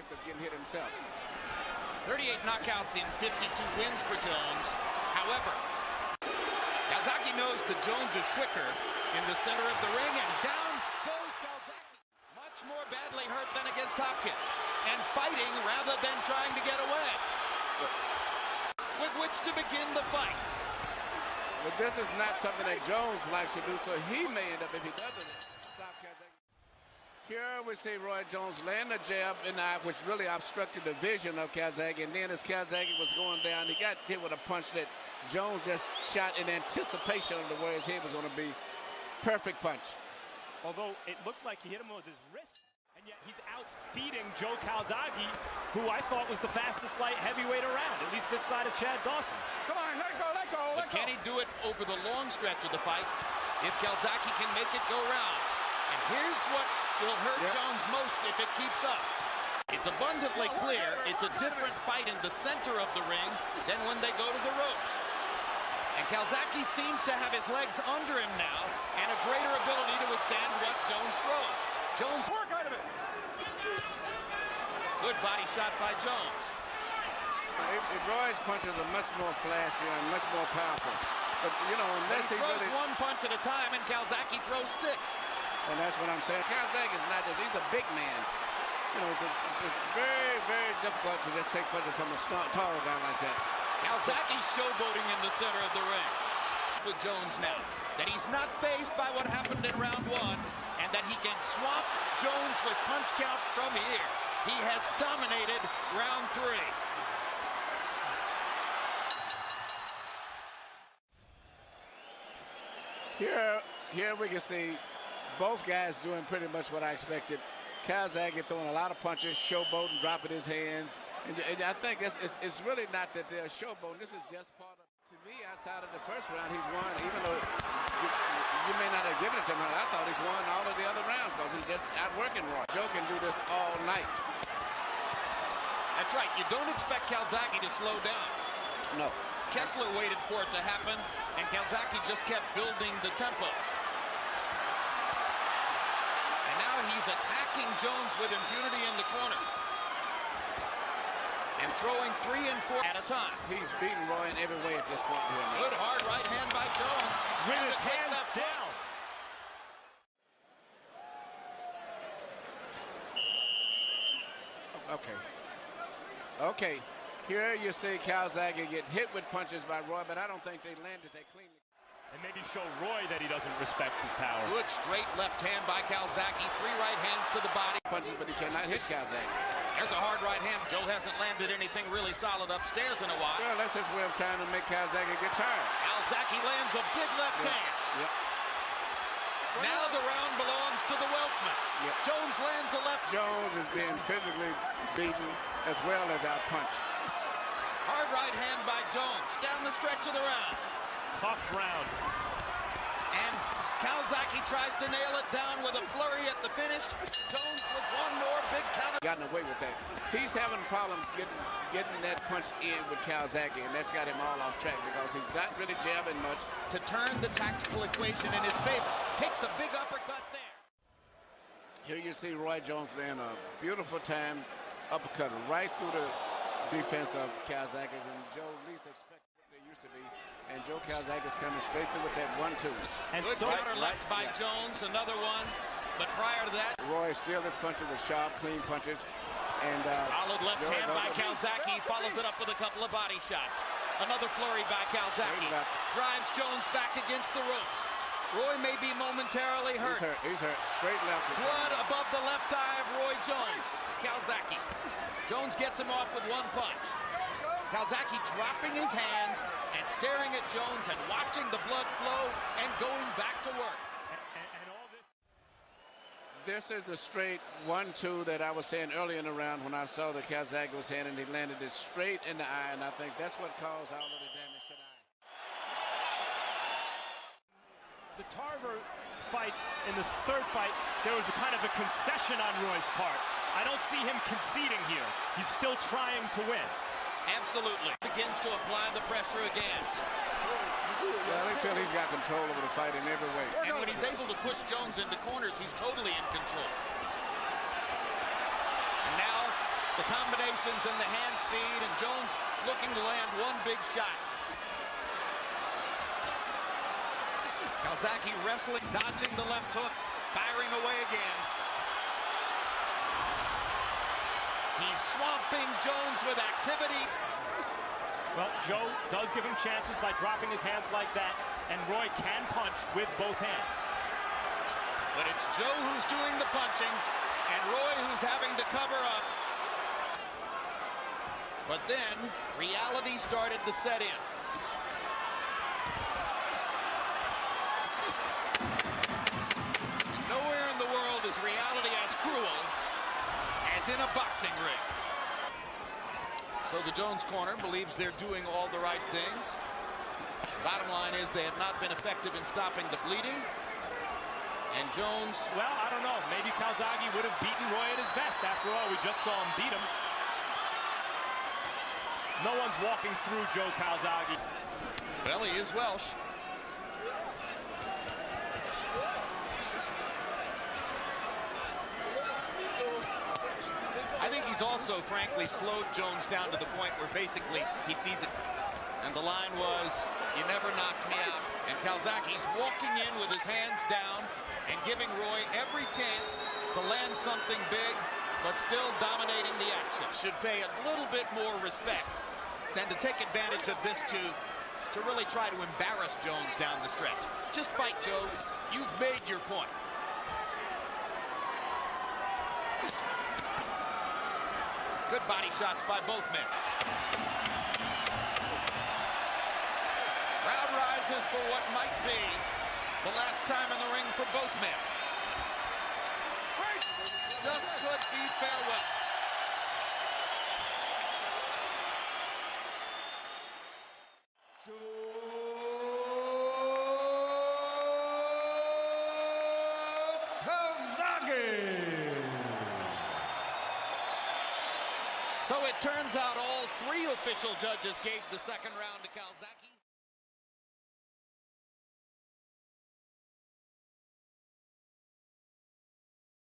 chance of getting hit himself. 38 knockouts in 52 wins for Jones. However, Calzaghe knows that Jones is quicker in the center of the ring, and down goes Calzaghe. Much more badly hurt than against Hopkins, and fighting rather than trying to get away. With which to begin the fight. But this is not something that Jones likes to do, so he may end up, if he doesn't, stop Calzaghe. Here we see Roy Jones land a jab in the eye, which really obstructed the vision of Calzaghe. And then as Calzaghe was going down, he got hit with a punch that Jones just shot in anticipation of where his head was going to be. Perfect punch. Although it looked like he hit him with his wrist, and yet he's outspeeding Joe Calzaghe, who I thought was the fastest light heavyweight around, at least this side of Chad Dawson. Come on, let go, let go, let go. Can he do it over the long stretch of the fight if Calzaghe can make it go round? And here's what will hurt Jones most if it keeps up. It's abundantly clear it's a different fight in the center of the ring than when they go to the ropes. And Calzaghe seems to have his legs under him now and a greater ability to withstand what Jones throws. Jones, Work out of it. good body shot by Jones. Roy's punches are much more flashy and much more powerful. But, you know, unless he throws really... one punch at a time, and Calzaghe throws 6. And that's what I'm saying. Calzaghe is not just, he's a big man. You know, it's very, very difficult to just take punches from a tall guy like that. Calzaghe's showboating in the center of the ring. With Jones now, that he's not faced by what happened in round 1, and that he can swamp Jones with punch count from here. He has dominated round 3. Here we can see both guys doing pretty much what I expected. Calzaghe throwing a lot of punches, showboating, dropping his hands. And I think it's really not that they're showboating. This is just part of, to me, outside of the first round, he's won, even though you may not have given it to him. I thought he's won all of the other rounds because he's just outworking Roy. Joe can do this all night. That's right. You don't expect Calzaghe to slow down. No. Kessler waited for it to happen, and Calzaghe just kept building the tempo. And now he's attacking Jones with impunity in the corners. And throwing 3 and 4 at a time. He's beaten Roy in every way at this point here. Good hard right hand by Jones. With his hands down. Okay. Here you see Calzaghe get hit with punches by Roy, but I don't think they landed that cleanly. And maybe show Roy that he doesn't respect his power. Good straight left hand by Calzaghe. 3 right hands to the body. Punches, but he cannot hit Calzaghe. There's a hard right hand. Joe hasn't landed anything really solid upstairs in a while. Well, that's his way of trying to make Calzaghe get tired. Calzaghe lands a big left hand. Yep. Now the round belongs to the Welshman. Yep. Jones lands a left. Jones is being physically beaten as well as outpunched. Hard right hand by Jones. Down the stretch of the round. Tough round. And Calzaghe tries to nail it down with a flurry at the finish. Jones with one more big counter. Gotten away with that. He's having problems getting that punch in with Calzaghe, and that's got him all off track because he's not really jabbing much. To turn the tactical equation in his favor. Takes a big uppercut there. Here you see Roy Jones land a beautiful time uppercut right through the defense of Calzaghe, and Joe least expected what they used to be. And Joe Calzaghe is coming straight through with that 1-2. And good counter left by Jones, another one. But prior to that, Roy still is punching with sharp, clean punches. And solid left hand by Calzaghe. Follows it up with a couple of body shots. Another flurry by Calzaghe. Drives Jones back against the ropes. Roy may be momentarily hurt. He's hurt. Straight left. Blood above the left eye of Roy Jones. Calzaghe. Jones gets him off with one punch. Calzaghe dropping his hands and staring at Jones and watching the blood flow and going back to work. And all this. This is the straight 1-2 that I was saying earlier in the round when I saw that Calzaghe was handing. He landed it straight in the eye, and I think that's what caused all of the damage to the eye. The Tarver fights, in this third fight, there was a kind of a concession on Roy's part. I don't see him conceding here. He's still trying to win. Absolutely. Begins to apply the pressure again. Well, they feel he's got control over the fight in every way. And when he's able to push Jones into corners, he's totally in control. And now The combinations and the hand speed, and Jones looking to land one big shot. Calzaghe wrestling, dodging the left hook, firing away again. He's swamping Jones with activity. Well, Joe does give him chances by dropping his hands like that, and Roy can punch with both hands. But it's Joe who's doing the punching, and Roy who's having to cover up. But then, reality started to set in. Nowhere in the world is reality as cruel as in a boxing ring. So the Jones corner believes they're doing all the right things. Bottom line is they have not been effective in stopping the bleeding. And Jones... Well, I don't know. Maybe Calzaghe would have beaten Roy at his best. After all, we just saw him beat him. No one's walking through Joe Calzaghe. Well, he is Welsh. I think he's also, frankly, slowed Jones down to the point where basically he sees it. And the line was, "You never knocked me out." And Calzaghe's walking in with his hands down and giving Roy every chance to land something big, but still dominating the action. Should pay a little bit more respect than to take advantage of this to really try to embarrass Jones down the stretch. Just fight, Joe. You've made your point. Good body shots by both men. Crowd rises for what might be the last time in the ring for both men. Just could be farewell. So it turns out all three official judges gave the second round to Calzaghe.